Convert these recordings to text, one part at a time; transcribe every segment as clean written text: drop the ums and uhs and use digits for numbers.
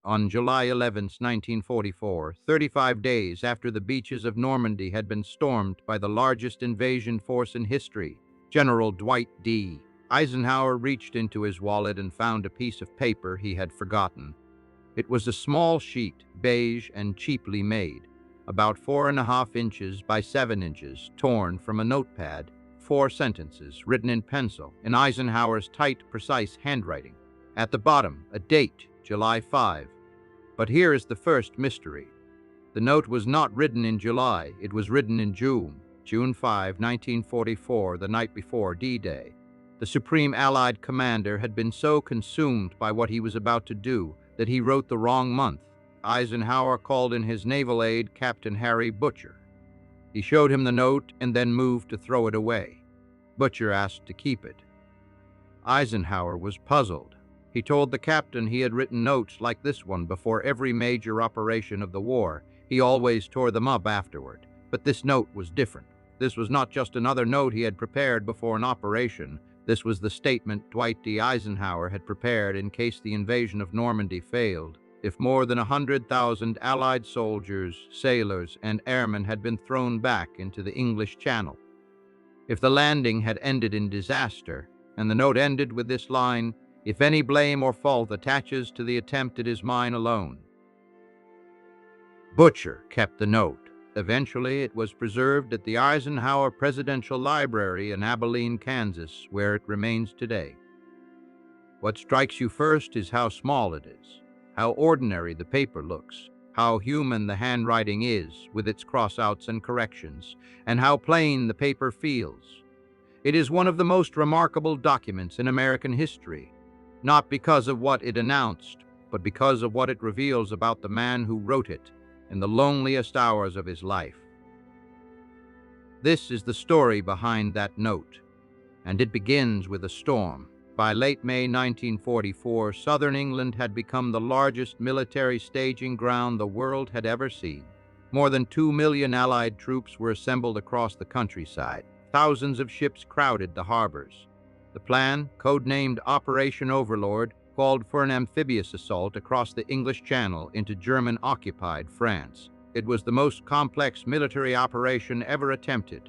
On July 11, 1944, 35 days after the beaches of Normandy had been stormed by the largest invasion force in history, General Dwight D. Eisenhower reached into his wallet and found a piece of paper he had forgotten. It was a small sheet, beige and cheaply made, about 4.5 inches by 7 inches, torn from a notepad, 4 sentences written in pencil, in Eisenhower's tight, precise handwriting. At the bottom, a date, July 5. But here is the first mystery. The note was not written in July, it was written in June, June 5, 1944, the night before D-Day. The Supreme Allied Commander had been so consumed by what he was about to do that he wrote the wrong month. Eisenhower called in his naval aide, Captain Harry Butcher. He showed him the note and then moved to throw it away. Butcher asked to keep it. Eisenhower was puzzled. He told the captain he had written notes like this one before every major operation of the war. He always tore them up afterward. But this note was different. This was not just another note he had prepared before an operation. This was the statement Dwight D. Eisenhower had prepared in case the invasion of Normandy failed. If more than 100,000 Allied soldiers, sailors, and airmen had been thrown back into the English Channel. If the landing had ended in disaster, and the note ended with this line, "If any blame or fault attaches to the attempt, it is mine alone." Butcher kept the note. Eventually, it was preserved at the Eisenhower Presidential Library in Abilene, Kansas, where it remains today. What strikes you first is how small it is, how ordinary the paper looks, how human the handwriting is with its crossouts and corrections, and how plain the paper feels. It is one of the most remarkable documents in American history, not because of what it announced, but because of what it reveals about the man who wrote it in the loneliest hours of his life. This is the story behind that note, and it begins with a storm. By late May 1944, southern England had become the largest military staging ground the world had ever seen. More than 2 million Allied troops were assembled across the countryside. Thousands of ships crowded the harbors. The plan, codenamed Operation Overlord, called for an amphibious assault across the English Channel into German-occupied France. It was the most complex military operation ever attempted,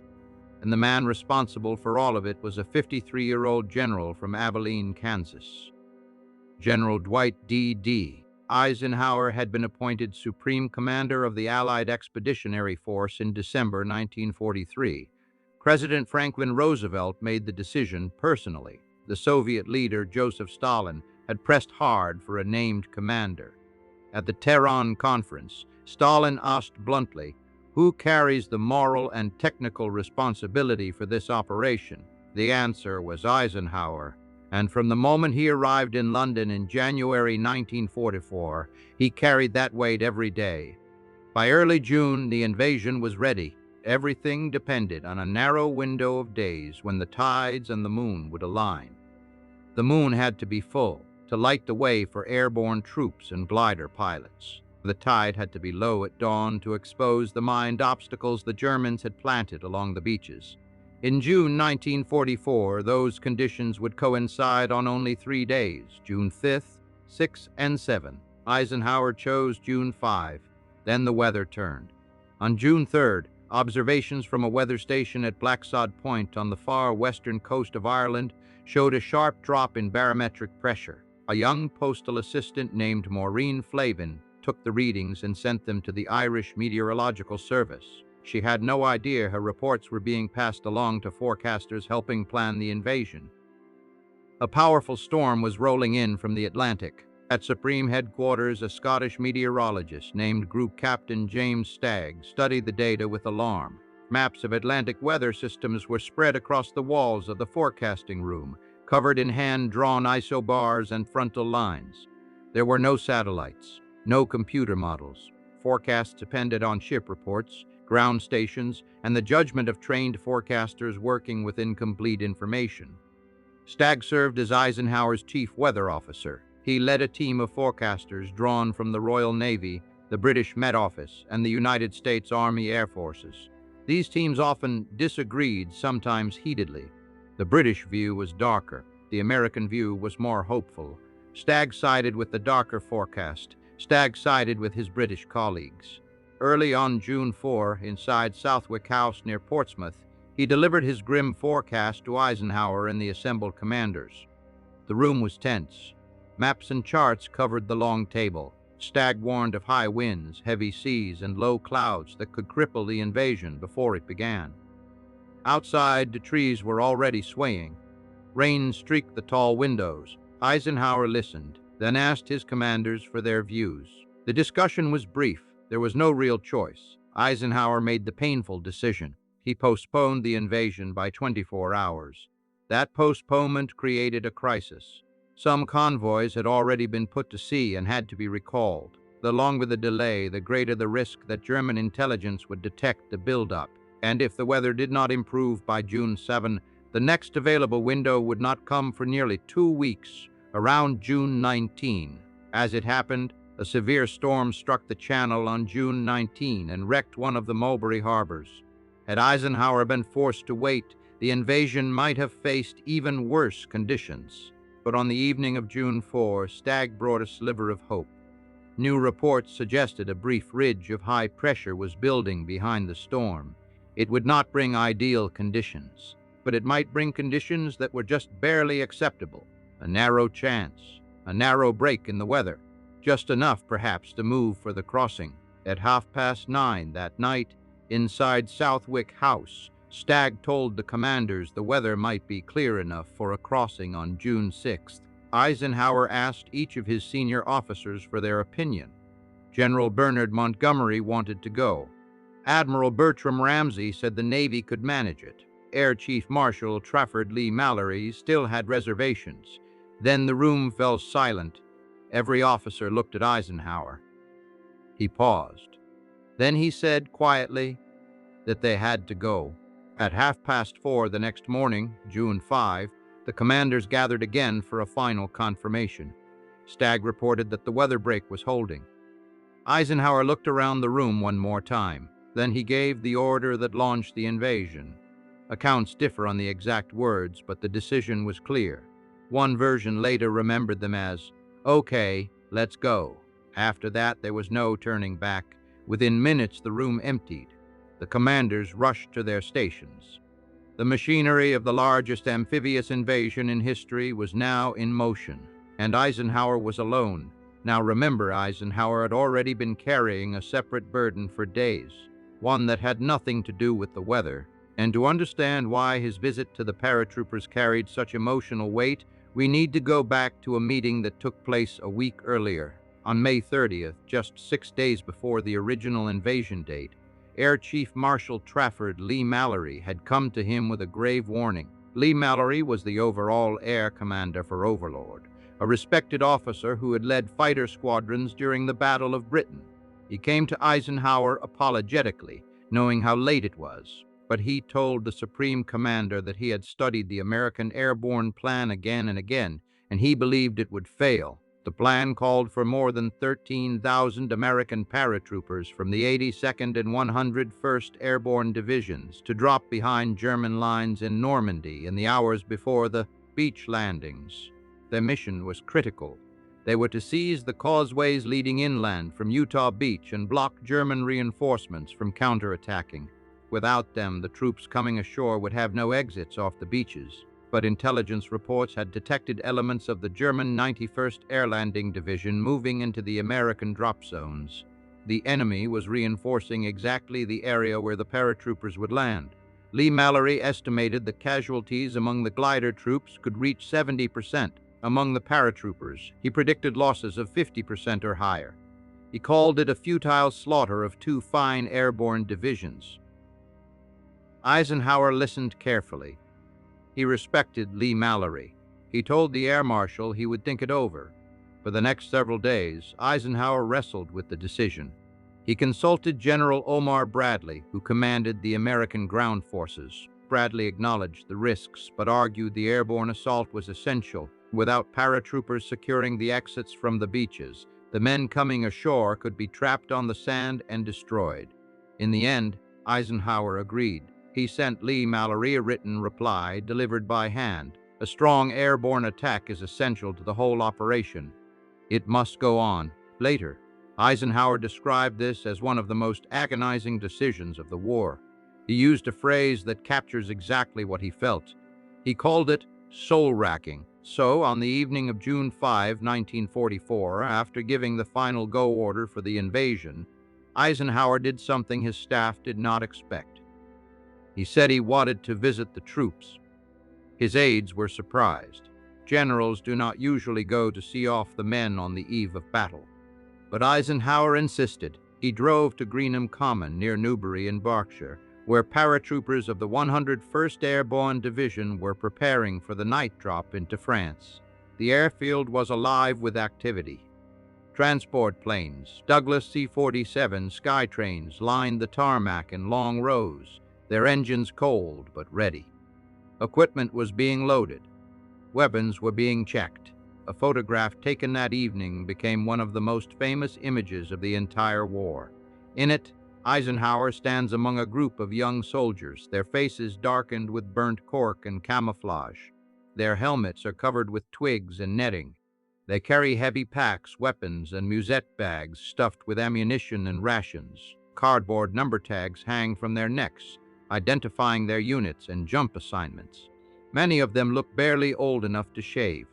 and the man responsible for all of it was a 53-year-old general from Abilene, Kansas. General Dwight D. Eisenhower had been appointed Supreme Commander of the Allied Expeditionary Force in December 1943. President Franklin Roosevelt made the decision personally. The Soviet leader, Joseph Stalin, had pressed hard for a named commander. At the Tehran conference, Stalin asked bluntly, "Who carries the moral and technical responsibility for this operation?" The answer was Eisenhower, and from the moment he arrived in London in January 1944, he carried that weight every day. By early June, the invasion was ready. Everything depended on a narrow window of days when the tides and the moon would align. The moon had to be full to light the way for airborne troops and glider pilots. The tide had to be low at dawn to expose the mined obstacles the Germans had planted along the beaches. In June 1944, those conditions would coincide on only 3 days, June 5th, 6th, and 7th. Eisenhower chose June 5. Then the weather turned. On June 3rd, observations from a weather station at Blacksod Point on the far western coast of Ireland showed a sharp drop in barometric pressure. A young postal assistant named Maureen Flavin took the readings and sent them to the Irish Meteorological Service. She had no idea her reports were being passed along to forecasters helping plan the invasion. A powerful storm was rolling in from the Atlantic. At Supreme Headquarters, a Scottish meteorologist named Group Captain James Stagg studied the data with alarm. Maps of Atlantic weather systems were spread across the walls of the forecasting room, covered in hand-drawn isobars and frontal lines. There were no satellites, no computer models. Forecasts depended on ship reports, ground stations, and the judgment of trained forecasters working with incomplete information. Stagg served as Eisenhower's chief weather officer. He led a team of forecasters drawn from the Royal Navy, the British Met Office, and the United States Army Air Forces. These teams often disagreed, sometimes heatedly. The British view was darker. The American view was more hopeful. Stagg sided with the darker forecast, Stagg sided with his British colleagues. Early on June 4, inside Southwick House near Portsmouth, he delivered his grim forecast to Eisenhower and the assembled commanders. The room was tense. Maps and charts covered the long table. Stagg warned of high winds, heavy seas, and low clouds that could cripple the invasion before it began. Outside, the trees were already swaying. Rain streaked the tall windows. Eisenhower listened, then asked his commanders for their views. The discussion was brief. There was no real choice. Eisenhower made the painful decision. He postponed the invasion by 24 hours. That postponement created a crisis. Some convoys had already been put to sea and had to be recalled. The longer the delay, the greater the risk that German intelligence would detect the buildup. And if the weather did not improve by June 7, the next available window would not come for nearly 2 weeks, around June 19. As it happened, a severe storm struck the Channel on June 19 and wrecked one of the Mulberry harbors. Had Eisenhower been forced to wait, the invasion might have faced even worse conditions. But on the evening of June 4, Stagg brought a sliver of hope. New reports suggested a brief ridge of high pressure was building behind the storm. It would not bring ideal conditions, but it might bring conditions that were just barely acceptable. A narrow chance, a narrow break in the weather, just enough perhaps to move for the crossing. At 9:30 that night, inside Southwick House, Stagg told the commanders the weather might be clear enough for a crossing on June 6. Eisenhower asked each of his senior officers for their opinion. General Bernard Montgomery wanted to go. Admiral Bertram Ramsay said the Navy could manage it. Air Chief Marshal Trafford Leigh-Mallory still had reservations. Then the room fell silent. Every officer looked at Eisenhower. He paused. Then he said quietly that they had to go. At 4:30 the next morning, June 5, the commanders gathered again for a final confirmation. Stagg reported that the weather break was holding. Eisenhower looked around the room one more time. Then he gave the order that launched the invasion. Accounts differ on the exact words, but the decision was clear. One version later remembered them as, "Okay, let's go." After that, there was no turning back. Within minutes, the room emptied. The commanders rushed to their stations. The machinery of the largest amphibious invasion in history was now in motion, and Eisenhower was alone. Now remember, Eisenhower had already been carrying a separate burden for days, one that had nothing to do with the weather. And to understand why his visit to the paratroopers carried such emotional weight, we need to go back to a meeting that took place a week earlier. On May 30th, just 6 days before the original invasion date, Air Chief Marshal Trafford Leigh-Mallory had come to him with a grave warning. Leigh-Mallory was the overall air commander for Overlord, a respected officer who had led fighter squadrons during the Battle of Britain. He came to Eisenhower apologetically, knowing how late it was, but he told the Supreme Commander that he had studied the American airborne plan again and again, and he believed it would fail. The plan called for more than 13,000 American paratroopers from the 82nd and 101st Airborne Divisions to drop behind German lines in Normandy in the hours before the beach landings. Their mission was critical. They were to seize the causeways leading inland from Utah Beach and block German reinforcements from counterattacking. Without them, the troops coming ashore would have no exits off the beaches. But intelligence reports had detected elements of the German 91st Air Landing Division moving into the American drop zones. The enemy was reinforcing exactly the area where the paratroopers would land. Leigh-Mallory estimated that casualties among the glider troops could reach 70%. Among the paratroopers, he predicted losses of 50% or higher. He called it a futile slaughter of 2 fine airborne divisions. Eisenhower listened carefully. He respected Leigh-Mallory. He told the air marshal he would think it over. For the next several days, Eisenhower wrestled with the decision. He consulted General Omar Bradley, who commanded the American ground forces. Bradley acknowledged the risks, but argued the airborne assault was essential. Without paratroopers securing the exits from the beaches, the men coming ashore could be trapped on the sand and destroyed. In the end, Eisenhower agreed. He sent Leigh-Mallory a written reply delivered by hand. A strong airborne attack is essential to the whole operation. It must go on. Later, Eisenhower described this as one of the most agonizing decisions of the war. He used a phrase that captures exactly what he felt. He called it soul-racking. So, on the evening of June 5, 1944, after giving the final go order for the invasion, Eisenhower did something his staff did not expect. He said he wanted to visit the troops. His aides were surprised. Generals do not usually go to see off the men on the eve of battle. But Eisenhower insisted. He drove to Greenham Common near Newbury in Berkshire, where paratroopers of the 101st Airborne Division were preparing for the night drop into France. The airfield was alive with activity. Transport planes, Douglas C-47 Skytrains lined the tarmac in long rows, their engines cold but ready. Equipment was being loaded. Weapons were being checked. A photograph taken that evening became one of the most famous images of the entire war. In it, Eisenhower stands among a group of young soldiers, their faces darkened with burnt cork and camouflage. Their helmets are covered with twigs and netting. They carry heavy packs, weapons, and musette bags stuffed with ammunition and rations. Cardboard number tags hang from their necks, identifying their units and jump assignments. Many of them look barely old enough to shave.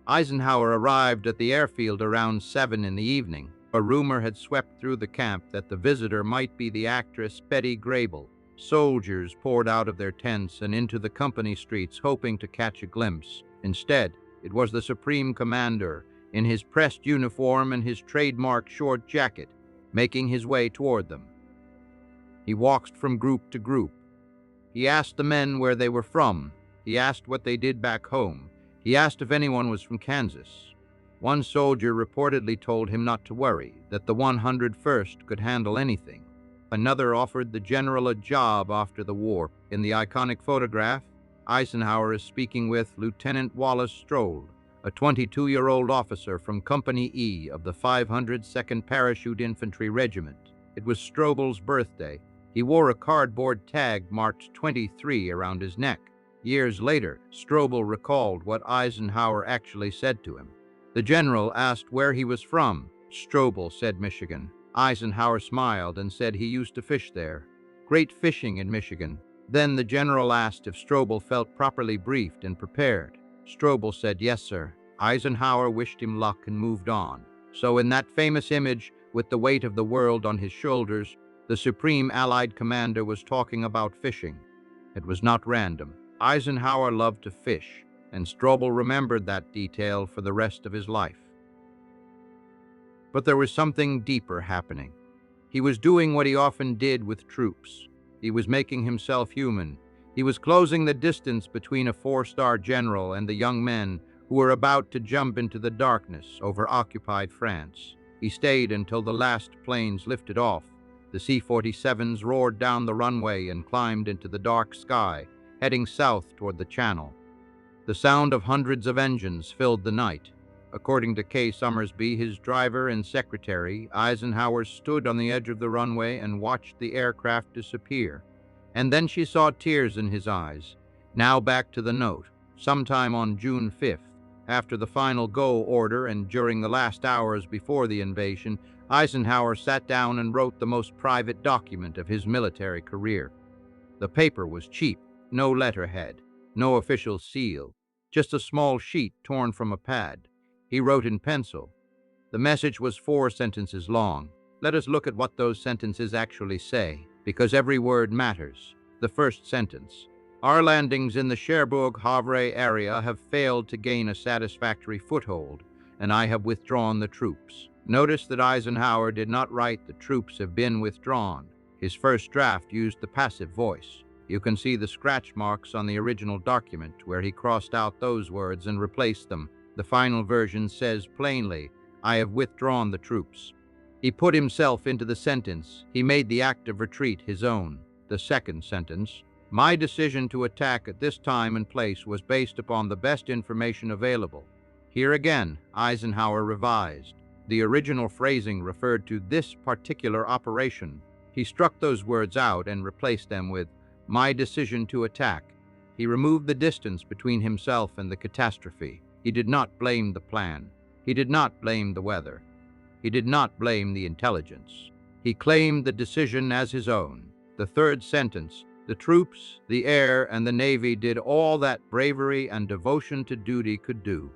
Eisenhower arrived at the airfield around 7 in the evening. A rumor had swept through the camp that the visitor might be the actress Betty Grable. Soldiers poured out of their tents and into the company streets hoping to catch a glimpse. Instead, it was the Supreme Commander, in his pressed uniform and his trademark short jacket, making his way toward them. He walked from group to group. He asked the men where they were from. He asked what they did back home. He asked if anyone was from Kansas. One soldier reportedly told him not to worry, that the 101st could handle anything. Another offered the general a job after the war. In the iconic photograph, Eisenhower is speaking with Lieutenant Wallace Stroll, a 22-year-old officer from Company E of the 502nd Parachute Infantry Regiment. It was Strobel's birthday. He wore a cardboard tag marked 23 around his neck. Years later, Strobel recalled what Eisenhower actually said to him. The general asked where he was from. Strobel said Michigan. Eisenhower smiled and said he used to fish there. Great fishing in Michigan. Then the general asked if Strobel felt properly briefed and prepared. Strobel said, "Yes, sir." Eisenhower wished him luck and moved on. So in that famous image, with the weight of the world on his shoulders, the Supreme Allied Commander was talking about fishing. It was not random. Eisenhower loved to fish, and Strobel remembered that detail for the rest of his life. But there was something deeper happening. He was doing what he often did with troops. He was making himself human. He was closing the distance between a four-star general and the young men who were about to jump into the darkness over occupied France. He stayed until the last planes lifted off. The C-47s roared down the runway and climbed into the dark sky, heading south toward the Channel. The sound of hundreds of engines filled the night. According to Kay Summersby, his driver and secretary, Eisenhower stood on the edge of the runway and watched the aircraft disappear. And then she saw tears in his eyes. Now back to the note. Sometime on June 5th, after the final go order and during the last hours before the invasion, Eisenhower sat down and wrote the most private document of his military career. The paper was cheap, no letterhead, no official seal, just a small sheet torn from a pad. He wrote in pencil. The message was 4 sentences long. Let us look at what those sentences actually say, because every word matters. The first sentence. Our landings in the Cherbourg-Havre area have failed to gain a satisfactory foothold, and I have withdrawn the troops. Notice that Eisenhower did not write the troops have been withdrawn. His first draft used the passive voice. You can see the scratch marks on the original document where he crossed out those words and replaced them. The final version says plainly, I have withdrawn the troops. He put himself into the sentence. He made the act of retreat his own. The second sentence, my decision to attack at this time and place was based upon the best information available. Here again, Eisenhower revised. The original phrasing referred to this particular operation. He struck those words out and replaced them with, my decision to attack. He removed the distance between himself and the catastrophe. He did not blame the plan. He did not blame the weather. He did not blame the intelligence. He claimed the decision as his own. The third sentence, the troops, the air, and the Navy did all that bravery and devotion to duty could do.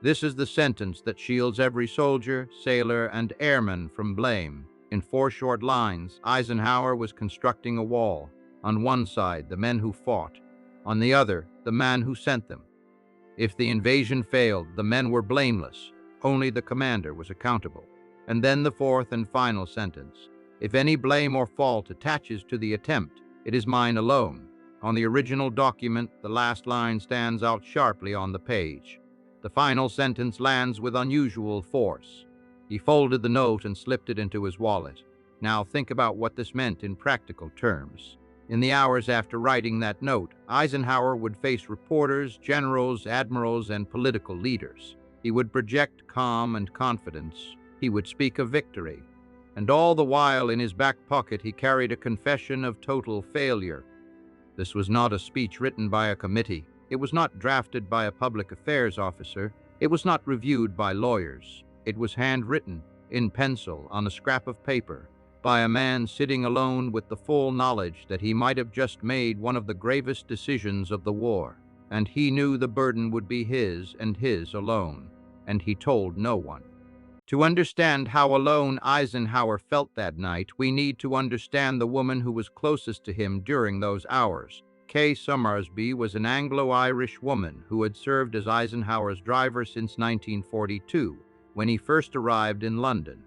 This is the sentence that shields every soldier, sailor, and airman from blame. In 4 short lines, Eisenhower was constructing a wall. On one side, the men who fought. On the other, the man who sent them. If the invasion failed, the men were blameless. Only the commander was accountable. And then the fourth and final sentence. If any blame or fault attaches to the attempt, it is mine alone. On the original document, the last line stands out sharply on the page. The final sentence lands with unusual force. He folded the note and slipped it into his wallet. Now think about what this meant in practical terms. In the hours after writing that note, Eisenhower would face reporters, generals, admirals, and political leaders. He would project calm and confidence. He would speak of victory. And all the while in his back pocket he carried a confession of total failure. This was not a speech written by a committee. It was not drafted by a public affairs officer. It was not reviewed by lawyers. It was handwritten, in pencil, on a scrap of paper, by a man sitting alone with the full knowledge that he might have just made one of the gravest decisions of the war. And he knew the burden would be his and his alone. And he told no one. To understand how alone Eisenhower felt that night, we need to understand the woman who was closest to him during those hours. Kay Summersby was an Anglo-Irish woman who had served as Eisenhower's driver since 1942, when he first arrived in London.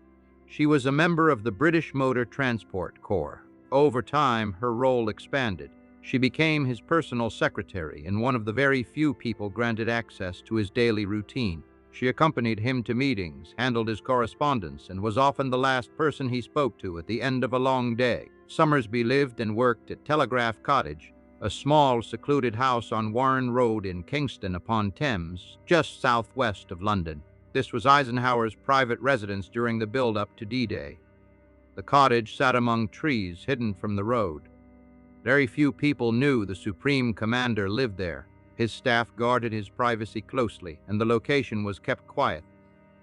She was a member of the British Motor Transport Corps. Over time, her role expanded. She became his personal secretary and one of the very few people granted access to his daily routine. She accompanied him to meetings, handled his correspondence, and was often the last person he spoke to at the end of a long day. Summersby lived and worked at Telegraph Cottage, a small, secluded house on Warren Road in Kingston upon Thames, just southwest of London. This was Eisenhower's private residence during the build-up to D-Day. The cottage sat among trees hidden from the road. Very few people knew the Supreme Commander lived there. His staff guarded his privacy closely, and the location was kept quiet.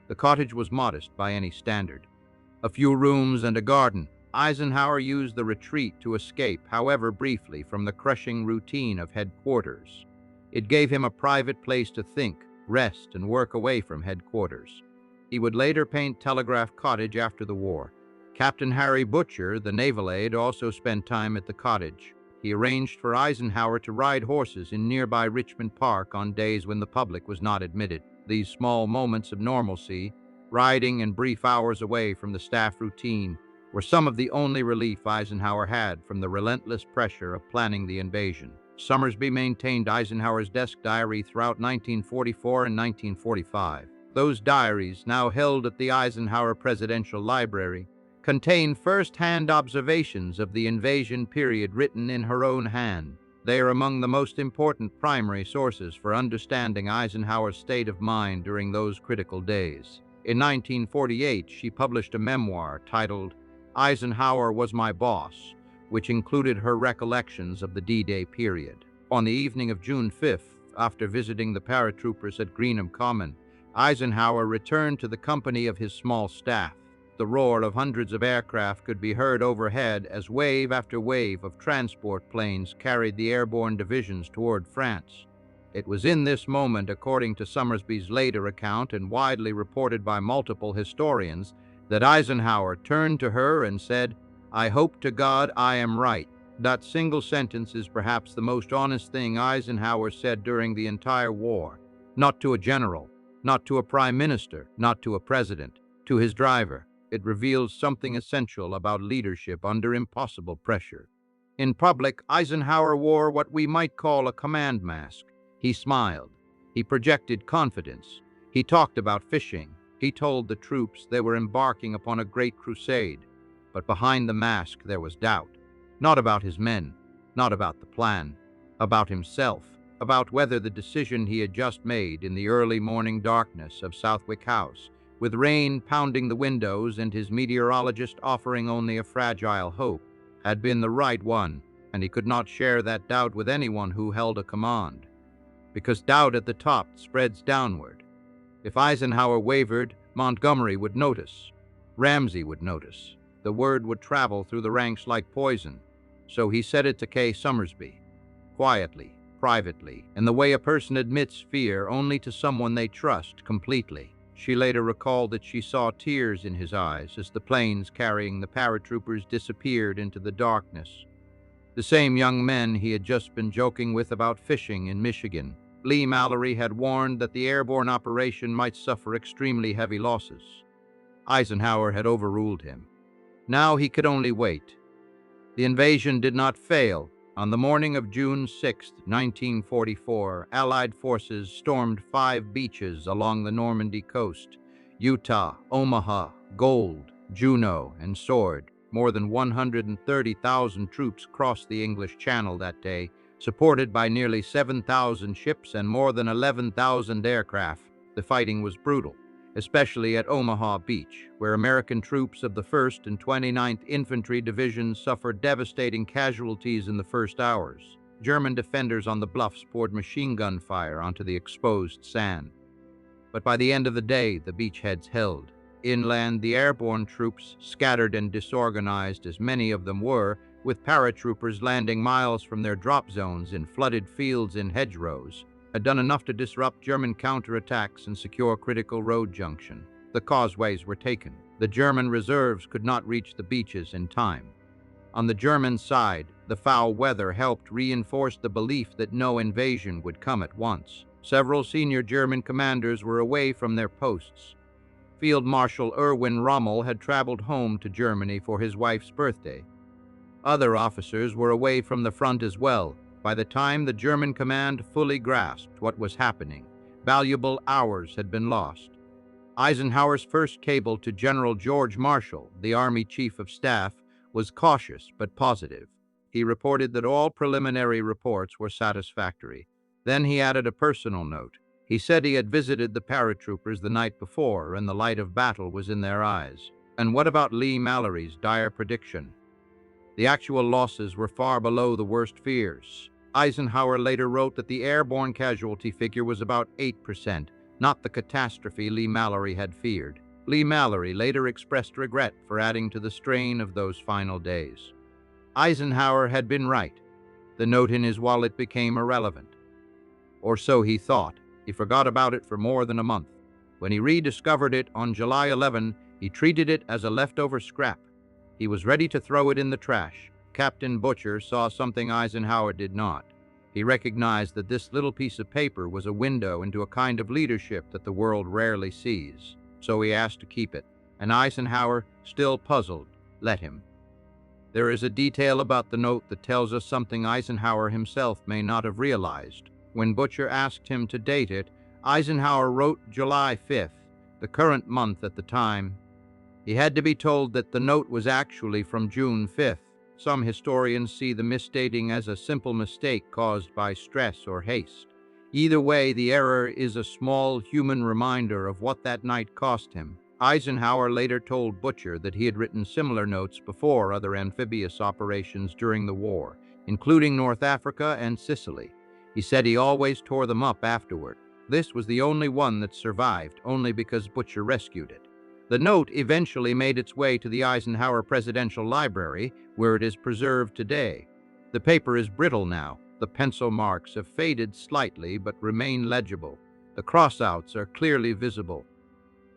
The cottage was modest by any standard. A few rooms and a garden. Eisenhower used the retreat to escape, however briefly, from the crushing routine of headquarters. It gave him a private place to think, rest, and work away from headquarters. He would later paint Telegraph Cottage after the war. Captain Harry Butcher, the naval aide, also spent time at the cottage. He arranged for Eisenhower to ride horses in nearby Richmond Park on days when the public was not admitted. These small moments of normalcy, riding and brief hours away from the staff routine, were some of the only relief Eisenhower had from the relentless pressure of planning the invasion. Summersby maintained Eisenhower's desk diary throughout 1944 and 1945. Those diaries, now held at the Eisenhower Presidential Library, contain first-hand observations of the invasion period written in her own hand. They are among the most important primary sources for understanding Eisenhower's state of mind during those critical days. In 1948, she published a memoir titled Eisenhower Was My Boss, which included her recollections of the D-Day period. On the evening of June 5th, after visiting the paratroopers at Greenham Common, Eisenhower returned to the company of his small staff. The roar of hundreds of aircraft could be heard overhead as wave after wave of transport planes carried the airborne divisions toward France. It was in this moment, according to Summersby's later account and widely reported by multiple historians, that Eisenhower turned to her and said, "I hope to God I am right." That single sentence is perhaps the most honest thing Eisenhower said during the entire war. Not to a general, not to a prime minister, not to a president, to his driver. It reveals something essential about leadership under impossible pressure. In public, Eisenhower wore what we might call a command mask. He smiled. He projected confidence. He talked about fishing. He told the troops they were embarking upon a great crusade. But behind the mask there was doubt. Not about his men, not about the plan, about himself, about whether the decision he had just made in the early morning darkness of Southwick House, with rain pounding the windows and his meteorologist offering only a fragile hope, had been the right one, and he could not share that doubt with anyone who held a command. Because doubt at the top spreads downward. If Eisenhower wavered, Montgomery would notice. Ramsey would notice. The word would travel through the ranks like poison, so he said it to Kay Summersby, quietly, privately, in the way a person admits fear only to someone they trust completely. She later recalled that she saw tears in his eyes as the planes carrying the paratroopers disappeared into the darkness. The same young men he had just been joking with about fishing in Michigan. Lee Mallory had warned that the airborne operation might suffer extremely heavy losses. Eisenhower had overruled him. Now he could only wait. The invasion did not fail. On the morning of June 6, 1944, Allied forces stormed 5 beaches along the Normandy coast: Utah, Omaha, Gold, Juneau, and Sword. More than 130,000 troops crossed the English Channel that day, supported by nearly 7,000 ships and more than 11,000 aircraft. The fighting was brutal, especially at Omaha Beach, where American troops of the 1st and 29th Infantry Divisions suffered devastating casualties in the first hours. German defenders on the bluffs poured machine gun fire onto the exposed sand. But by the end of the day, the beachheads held. Inland, the airborne troops, scattered and disorganized as many of them were, with paratroopers landing miles from their drop zones in flooded fields and hedgerows, had done enough to disrupt German counterattacks and secure critical road junction. The causeways were taken. The German reserves could not reach the beaches in time. On the German side, the foul weather helped reinforce the belief that no invasion would come at once. Several senior German commanders were away from their posts. Field Marshal Erwin Rommel had traveled home to Germany for his wife's birthday. Other officers were away from the front as well. By the time the German command fully grasped what was happening, valuable hours had been lost. Eisenhower's first cable to General George Marshall, the Army Chief of Staff, was cautious but positive. He reported that all preliminary reports were satisfactory. Then he added a personal note. He said he had visited the paratroopers the night before and the light of battle was in their eyes. And what about Lee Mallory's dire prediction? The actual losses were far below the worst fears. Eisenhower later wrote that the airborne casualty figure was about 8%, not the catastrophe Lee Mallory had feared. Lee Mallory later expressed regret for adding to the strain of those final days. Eisenhower had been right. The note in his wallet became irrelevant. Or so he thought. He forgot about it for more than a month. When he rediscovered it on July 11, he treated it as a leftover scrap. He was ready to throw it in the trash. Captain Butcher saw something Eisenhower did not. He recognized that this little piece of paper was a window into a kind of leadership that the world rarely sees. So he asked to keep it, and Eisenhower, still puzzled, let him. There is a detail about the note that tells us something Eisenhower himself may not have realized. When Butcher asked him to date it, Eisenhower wrote July 5th, the current month at the time. He had to be told that the note was actually from June 5th. Some historians see the misdating as a simple mistake caused by stress or haste. Either way, the error is a small human reminder of what that night cost him. Eisenhower later told Butcher that he had written similar notes before other amphibious operations during the war, including North Africa and Sicily. He said he always tore them up afterward. This was the only one that survived, only because Butcher rescued it. The note eventually made its way to the Eisenhower Presidential Library, where it is preserved today. The paper is brittle now. The pencil marks have faded slightly but remain legible. The crossouts are clearly visible.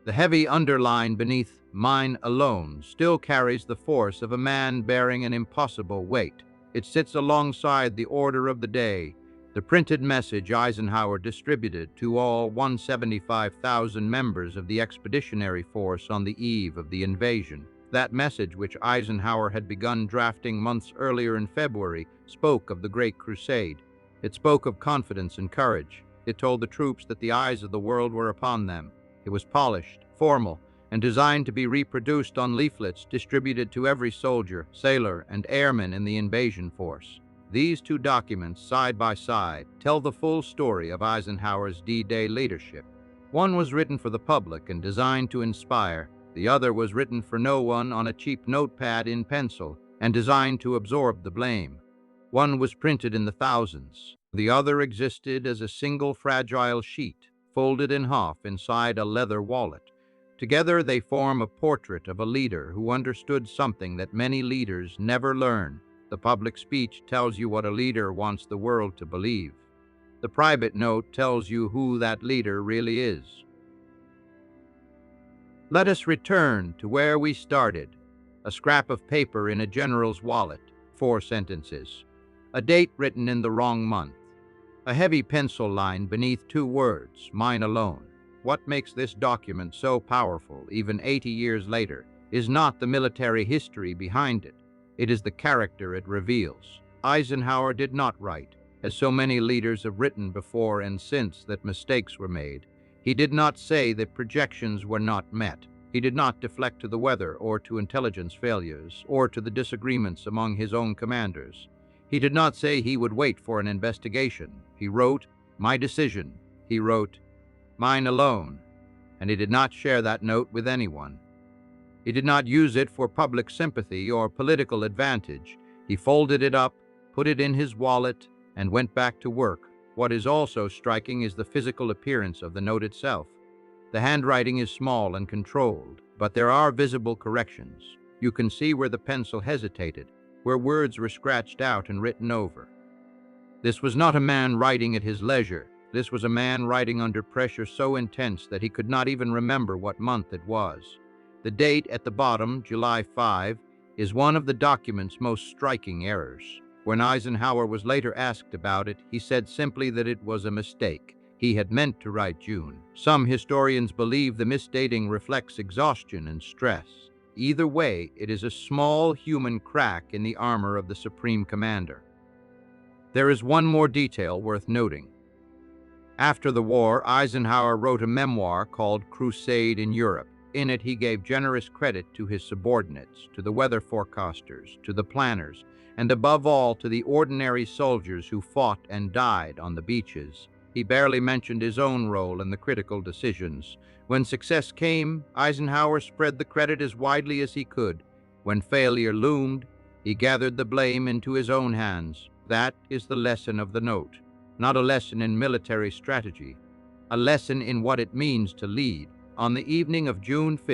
The heavy underline beneath "mine alone" still carries the force of a man bearing an impossible weight. It sits alongside the order of the day, the printed message Eisenhower distributed to all 175,000 members of the Expeditionary Force on the eve of the invasion. That message, which Eisenhower had begun drafting months earlier in February, spoke of the Great Crusade. It spoke of confidence and courage. It told the troops that the eyes of the world were upon them. It was polished, formal, and designed to be reproduced on leaflets distributed to every soldier, sailor, and airman in the invasion force. These two documents, side by side, tell the full story of Eisenhower's D-Day leadership. One was written for the public and designed to inspire. The other was written for no one on a cheap notepad in pencil and designed to absorb the blame. One was printed in the thousands. The other existed as a single fragile sheet, folded in half inside a leather wallet. Together they form a portrait of a leader who understood something that many leaders never learn. The public speech tells you what a leader wants the world to believe. The private note tells you who that leader really is. Let us return to where we started. A scrap of paper in a general's wallet, 4 sentences. A date written in the wrong month. A heavy pencil line beneath 2 words, mine alone. What makes this document so powerful, even 80 years later, is not the military history behind it. It is the character it reveals. Eisenhower did not write, as so many leaders have written before and since, that mistakes were made. He did not say that projections were not met. He did not deflect to the weather or to intelligence failures or to the disagreements among his own commanders. He did not say he would wait for an investigation. He wrote, "My decision." He wrote, "Mine alone," and he did not share that note with anyone. He did not use it for public sympathy or political advantage. He folded it up, put it in his wallet, and went back to work. What is also striking is the physical appearance of the note itself. The handwriting is small and controlled, but there are visible corrections. You can see where the pencil hesitated, where words were scratched out and written over. This was not a man writing at his leisure. This was a man writing under pressure so intense that he could not even remember what month it was. The date at the bottom, July 5, is one of the document's most striking errors. When Eisenhower was later asked about it, he said simply that it was a mistake. He had meant to write June. Some historians believe the misdating reflects exhaustion and stress. Either way, it is a small human crack in the armor of the Supreme Commander. There is one more detail worth noting. After the war, Eisenhower wrote a memoir called Crusade in Europe. In it, he gave generous credit to his subordinates, to the weather forecasters, to the planners, and above all to the ordinary soldiers who fought and died on the beaches. He barely mentioned his own role in the critical decisions. When success came, Eisenhower spread the credit as widely as he could. When failure loomed, he gathered the blame into his own hands. That is the lesson of the note. Not a lesson in military strategy, a lesson in what it means to lead. On the evening of June 5,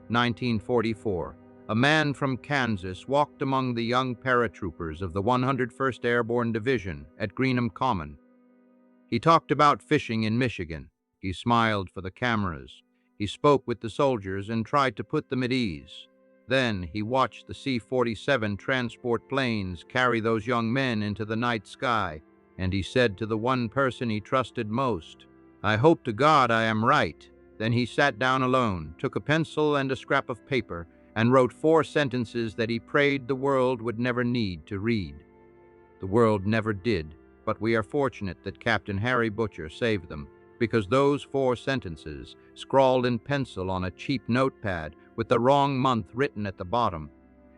1944, a man from Kansas walked among the young paratroopers of the 101st Airborne Division at Greenham Common. He talked about fishing in Michigan. He smiled for the cameras. He spoke with the soldiers and tried to put them at ease. Then he watched the C-47 transport planes carry those young men into the night sky, and he said to the one person he trusted most, "I hope to God I am right." Then he sat down alone, took a pencil and a scrap of paper, and wrote 4 sentences that he prayed the world would never need to read. The world never did, but we are fortunate that Captain Harry Butcher saved them, because those 4 sentences, scrawled in pencil on a cheap notepad with the wrong month written at the bottom,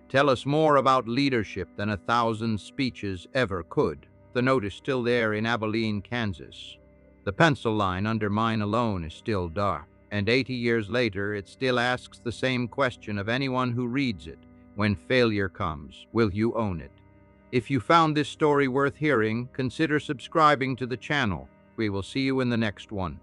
tell us more about leadership than 1,000 speeches ever could. The note is still there in Abilene, Kansas. The pencil line under "mine alone" is still dark, and 80 years later it still asks the same question of anyone who reads it. When failure comes, will you own it? If you found this story worth hearing, consider subscribing to the channel. We will see you in the next one.